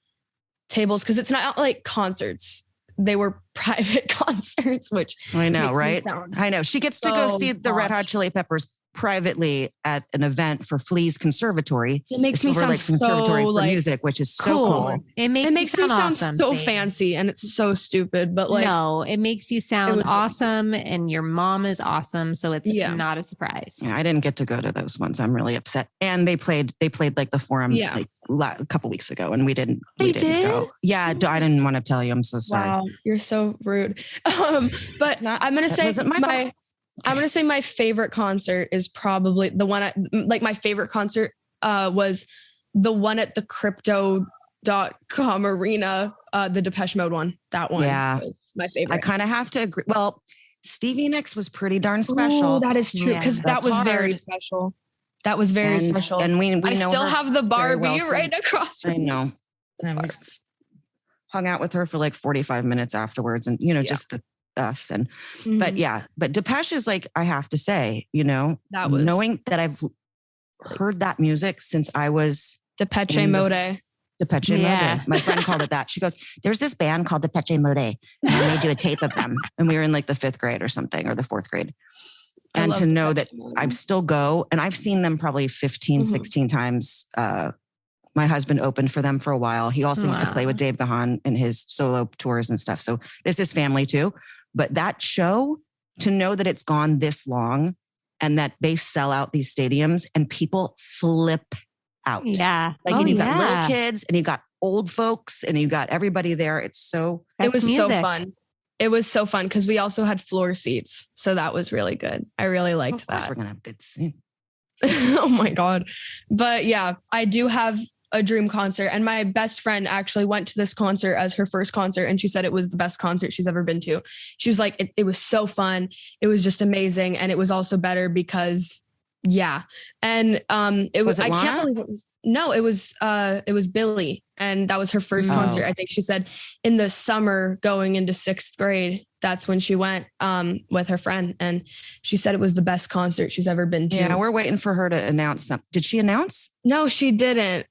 tables because it's not like concerts. They were private concerts, which I know, right? I know. She gets to go see the Red Hot Chili Peppers privately at an event for Flea's Conservatory. It makes me sound Conservatory so for like music, which is so cool. It makes me sound awesome, so fancy and it's so stupid, but like no, it makes you sound awesome and your mom is awesome, so it's not a surprise. Yeah, I didn't get to go to those ones. I'm really upset. And they played like the Forum like a couple weeks ago, and we didn't go. Yeah, I didn't want to tell you. I'm so sorry. Wow, you're so rude. But I'm gonna say I'm going to say my favorite concert is probably the one my favorite concert was the one at the crypto.com arena, the Depeche Mode one. That one was my favorite. I kind of have to agree. Well, Stevie Nicks was pretty darn special. Ooh, that is true because that was very special. That was very special. And we I still have the Barbie right across from I know. And we just hung out with her for like 45 minutes afterwards and, just us and but Depeche is like, I have to say, that was knowing that I've heard that music since I was Depeche Mode. My friend called it that. She goes, there's this band called Depeche Mode and I made you a tape of them and we were in like the 5th grade or something or the 4th grade and to know that I still go and I've seen them probably 15 16 times. My husband opened for them for a while. He also used to play with Dave Gahan in his solo tours and stuff. So this is family too. But that show, to know that it's gone this long and that they sell out these stadiums and people flip out. Yeah. Like you've got little kids and you got old folks and you got everybody there. It was so fun. It was so fun because we also had floor seats. So that was really good. I really liked that. Of course we're going to have good seats. Oh my God. But yeah, I do have a dream concert. And my best friend actually went to this concert as her first concert. And she said it was the best concert she's ever been to. She was like, it was so fun. It was just amazing. And it was also better because and it was I can't believe it was it was Billy. And that was her first concert. I think she said in the summer going into 6th grade, that's when she went with her friend. And she said it was the best concert she's ever been to. Yeah, we're waiting for her to announce something. Did she announce? No, she didn't.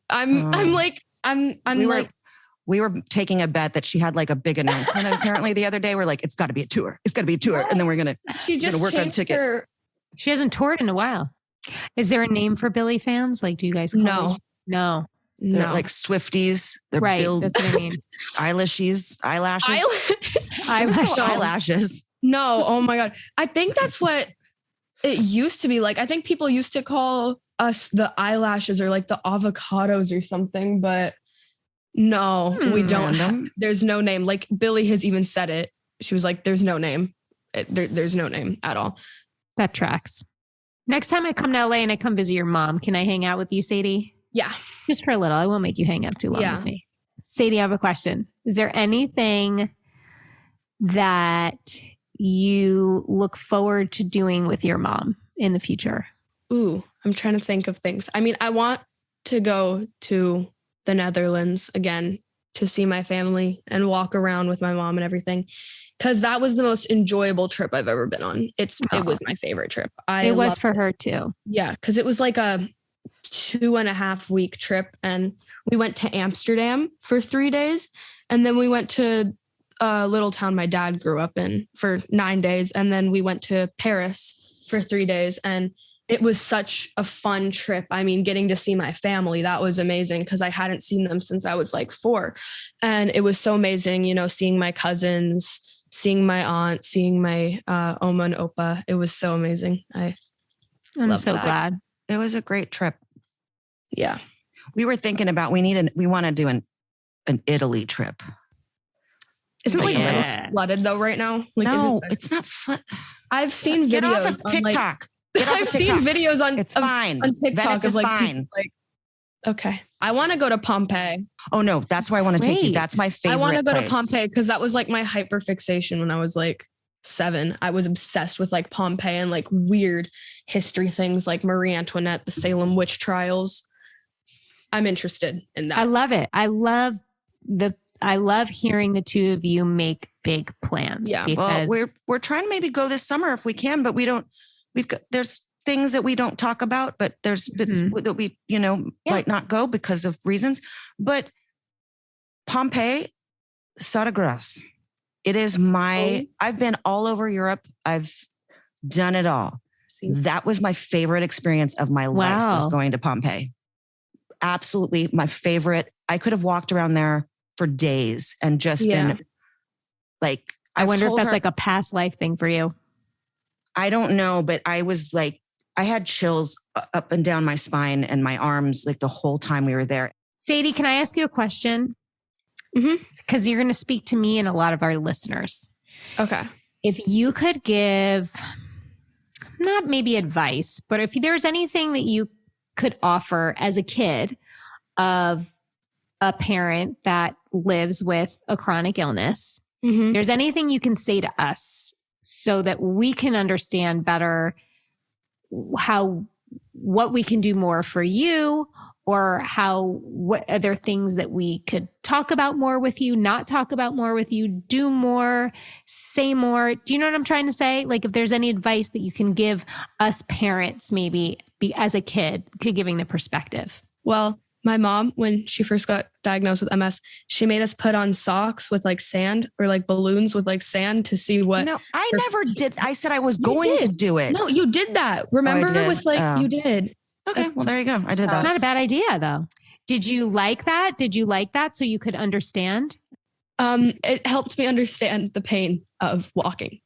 We were taking a bet that she had like a big announcement. Apparently the other day we're like, it's got to be a tour. It's got to be a tour. And then we're going to work on tickets. She hasn't toured in a while. Is there a name for Billy fans? Like, do you guys call it? No. They're like Swifties. They're right. That's what I mean. Eyelashes. Eyelashes. No. Oh my God. I think that's what it used to be like. I think people used to call us the eyelashes or like the avocados or something, but no, we don't. There's no name. Like Billy has even said it. She was like, there's no name. There's no name at all. That tracks. Next time I come to LA and I come visit your mom, can I hang out with you, Sadie? Yeah. Just for a little. I won't make you hang out too long with me. Sadie, I have a question. Is there anything that you look forward to doing with your mom in the future? Ooh, I'm trying to think of things. I mean, I want to go to the Netherlands again to see my family and walk around with my mom and everything. Because that was the most enjoyable trip I've ever been on. It was my favorite trip. It was for her too. Yeah, because it was like a 2.5 week trip, and we went to Amsterdam for 3 days. And then we went to a little town my dad grew up in for 9 days. And then we went to Paris for 3 days. And it was such a fun trip. I mean, getting to see my family, that was amazing because I hadn't seen them since I was like 4. And it was so amazing, you know, seeing my cousins, seeing my aunt, seeing my Oma and Opa. It was so amazing. I'm so glad. It was a great trip. Yeah. We were thinking about, we want to do an Italy trip. Isn't Venice flooded though right now? Like, no, it's not flood. I've seen videos. Get off of TikTok. I've seen videos on fine. On TikTok Venice is fine. Like, okay. I want to go to Pompeii. Oh no, that's where I want to take you. That's my favorite. I want to go place. to Pompeii because that was like my hyper fixation when I was like 7. I was obsessed with like Pompeii and like weird history things like Marie Antoinette, the Salem witch trials. I'm interested in that. I love it. I love hearing the two of you make big plans. Yeah. Well, we're trying to maybe go this summer if we can, but there's things that we don't talk about, but there's bits that we, might not go because of reasons. But Pompeii, Sada Grace. It is I've been all over Europe. I've done it all. That was my favorite experience of my life was going to Pompeii. Absolutely my favorite. I could have walked around there for days and just been like, I wonder if that's like a past life thing for you. I don't know, but I was like, I had chills up and down my spine and my arms like the whole time we were there. Sadie, can I ask you a question? Because you're going to speak to me and a lot of our listeners. Okay. If you could give, not maybe advice, but if there's anything that you could offer as a kid of a parent that lives with a chronic illness, there's anything you can say to us so that we can understand better what we can do more for you, or what other things that we could talk about more with you, not talk about more with you, do more, say more. Do you know what I'm trying to say? Like if there's any advice that you can give us parents, maybe as a kid, giving the perspective. Well, my mom, when she first got diagnosed with MS, she made us put on socks with like sand or like balloons with like sand to see what. No, I never did. I said I was going to do it. No, you did that. Remember with like, you did. Okay. Well, there you go. I did that. Not a bad idea though. Did you like that? Did you like that so you could understand? It helped me understand the pain of walking.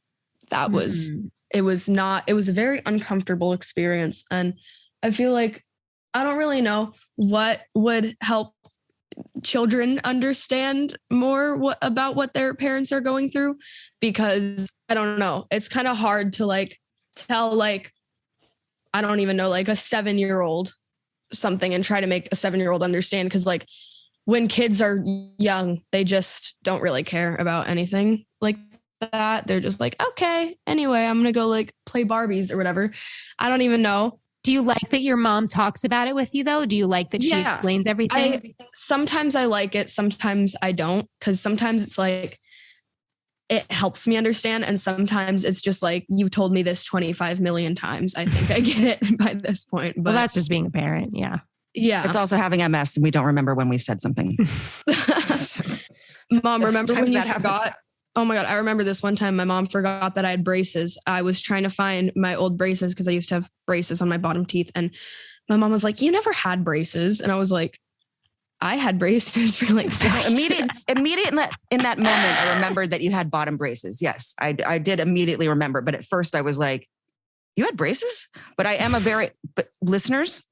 That was, it was a very uncomfortable experience. And I feel like I don't really know what would help children understand more about what their parents are going through, because I don't know. It's kind of hard to like tell, like, I don't even know, like a 7-year-old something and try to make a 7-year-old understand. Because like when kids are young, they just don't really care about anything like that. They're just like, okay, anyway, I'm going to go like play Barbies or whatever. I don't even know. Do you like that your mom talks about it with you though? Do you like that she explains everything? Sometimes I like it. Sometimes I don't. Because sometimes it's like, it helps me understand. And sometimes it's just like, you've told me this 25 million times. I think I get it by this point. But well, that's just being a parent. Yeah. Yeah. It's also having MS and we don't remember when we've said something. Mom, remember when you forgot? Oh my God. I remember this one time my mom forgot that I had braces. I was trying to find my old braces because I used to have braces on my bottom teeth. And my mom was like, you never had braces. And I was like, I had braces for like immediate in that moment. I remembered that you had bottom braces. Yes, I did immediately remember. But at first I was like, you had braces? But I am but listeners,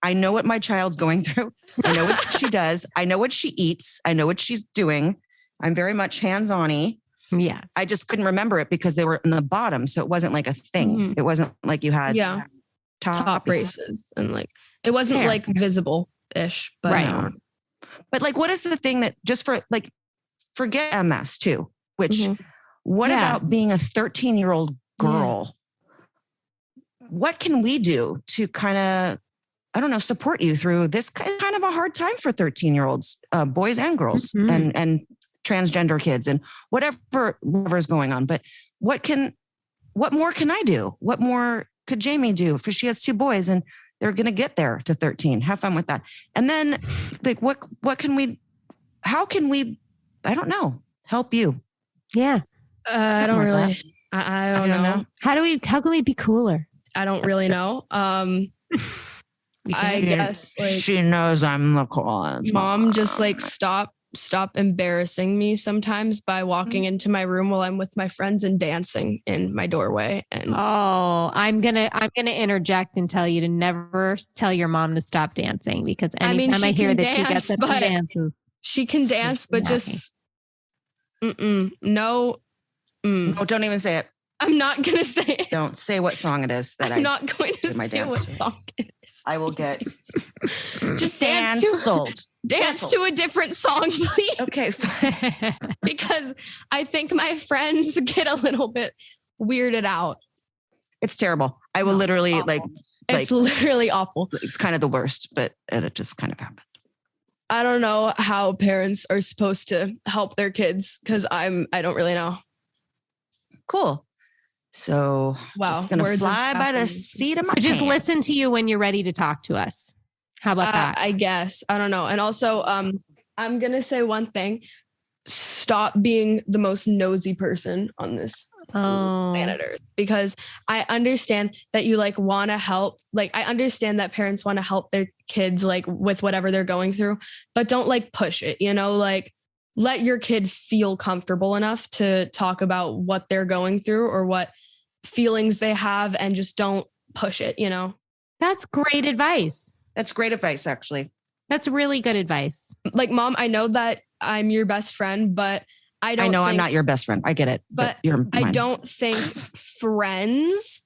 I know what my child's going through. I know what she does. I know what she eats. I know what she's doing. I'm very much hands-on-y. Yeah. I just couldn't remember it because they were in the bottom. So it wasn't like a thing. It wasn't like you had top braces. And like, it wasn't like visible-ish. But right. But like, what is the thing that just for like, forget MS too, which what about being a 13-year-old girl? What can we do to kind of, I don't know, support you through this kind of a hard time for 13-year-olds, boys and girls and transgender kids and whatever's going on. But what more can I do? What more could Jamie do? For she has 2 boys and They're going to get there to 13. Have fun with that. And then like, how can we, I don't know, help you? Yeah. I don't really, I don't know. How can we be cooler? I don't really know. I guess like she knows I'm the coolest. Mom just like stop embarrassing me sometimes by walking into my room while I'm with my friends and dancing in my doorway. And I'm gonna interject and tell you to never tell your mom to stop dancing, because anytime I hear that she gets up and dances, she can dance, but just no. No, don't even say it. I'm not gonna say it. Don't say what song it is. I'm not going to say what song it is. I will get just dance to a different song, please. Okay, fine. Because I think my friends get a little bit weirded out. It's terrible. I will literally it's literally awful. It's kind of the worst, but it just kind of happened. I don't know how parents are supposed to help their kids because I don't really know. Cool. So just gonna fly by the seat of my pants. Just listen to you when you're ready to talk to us. How about that? I guess. I don't know. And also, I'm gonna say one thing. Stop being the most nosy person on this planet Earth, because I understand that you like want to help. Like, I understand that parents want to help their kids like with whatever they're going through, but don't like push it, like let your kid feel comfortable enough to talk about what they're going through or what feelings they have, and just don't push it, That's great advice. That's great advice, actually. That's really good advice. Like, Mom, I know that I'm your best friend, but I know I'm not your best friend. I get it. But I don't think friends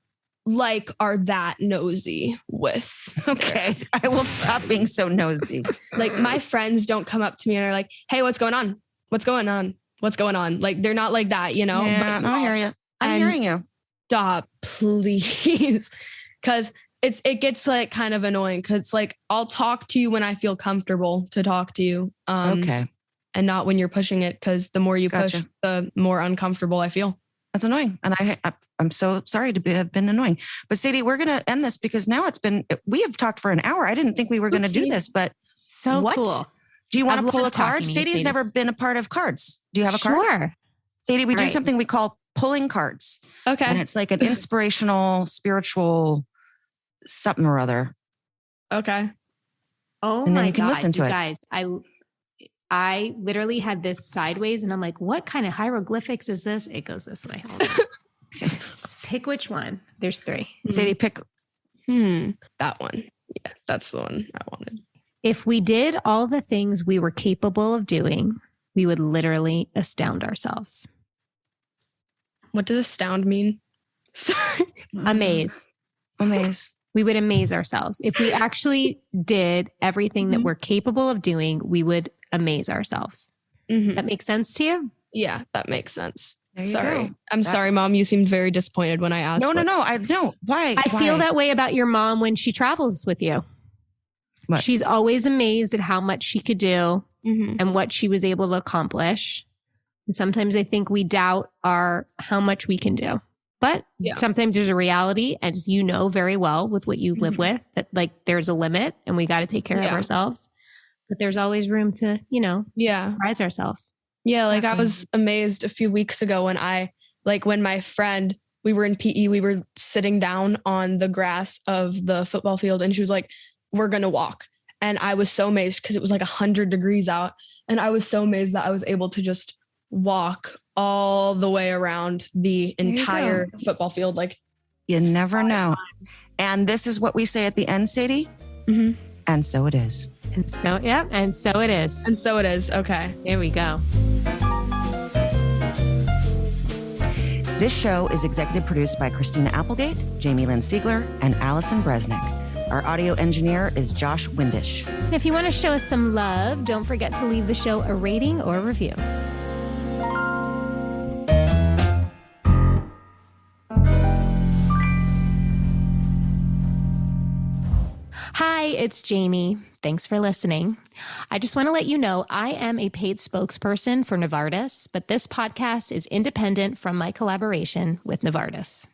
are that nosy with. Okay. I will stop being so nosy. Like, my friends don't come up to me and are like, hey, what's going on? What's going on? What's going on? Like, they're not like that, Yeah, but I hear you. I'm hearing you. Stop, please. Because it gets like kind of annoying, because like I'll talk to you when I feel comfortable to talk to you. Okay. And not when you're pushing it, because the more you push, the more uncomfortable I feel. That's annoying. And I'm so sorry to have been annoying. But Sadie, we're going to end this because now we have talked for an hour. I didn't think we were going to do this, but so cool. Do you want to pull a card? Sadie's never been a part of cards. Do you have a card? Sure. Sadie, we do something we call pulling cards. Okay. And it's like an inspirational, spiritual something or other. Okay. Oh, and then my you can God, listen to it. Guys, I literally had this sideways and I'm like, what kind of hieroglyphics is this? It goes this way. Hold on. Okay. Pick which one. There's 3. Sadie, pick. That one. Yeah, that's the one I wanted. If we did all the things we were capable of doing, we would literally astound ourselves. What does astound mean? Sorry. Amaze. We would amaze ourselves. If we actually did everything that we're capable of doing, we would amaze ourselves. Does that make sense to you? Yeah, that makes sense. Sorry. Go. I'm sorry, Mom. You seemed very disappointed when I asked. No. I don't. Why? I feel that way about your mom when she travels with you. What? She's always amazed at how much she could do and what she was able to accomplish. And sometimes I think we doubt how much we can do. But sometimes there's a reality, as you know very well with what you live with, that like there's a limit and we got to take care of ourselves. But there's always room to, surprise ourselves. Yeah, exactly. Like I was amazed a few weeks ago when my friend, we were in PE, we were sitting down on the grass of the football field and she was like, we're going to walk. And I was so amazed because it was like 100 degrees out. And I was so amazed that I was able to just walk all the way around the entire football field. Like, you never know. And this is what we say at the end, Sadie. And so it is. And so it is. And so it is. Okay. There we go. This show is executive produced by Christina Applegate, Jamie-Lynn Sigler, and Allison Bresnick. Our audio engineer is Josh Windisch. And if you want to show us some love, don't forget to leave the show a rating or review. Hi, it's Jamie. Thanks for listening. I just want to let you know I am a paid spokesperson for Novartis, but this podcast is independent from my collaboration with Novartis.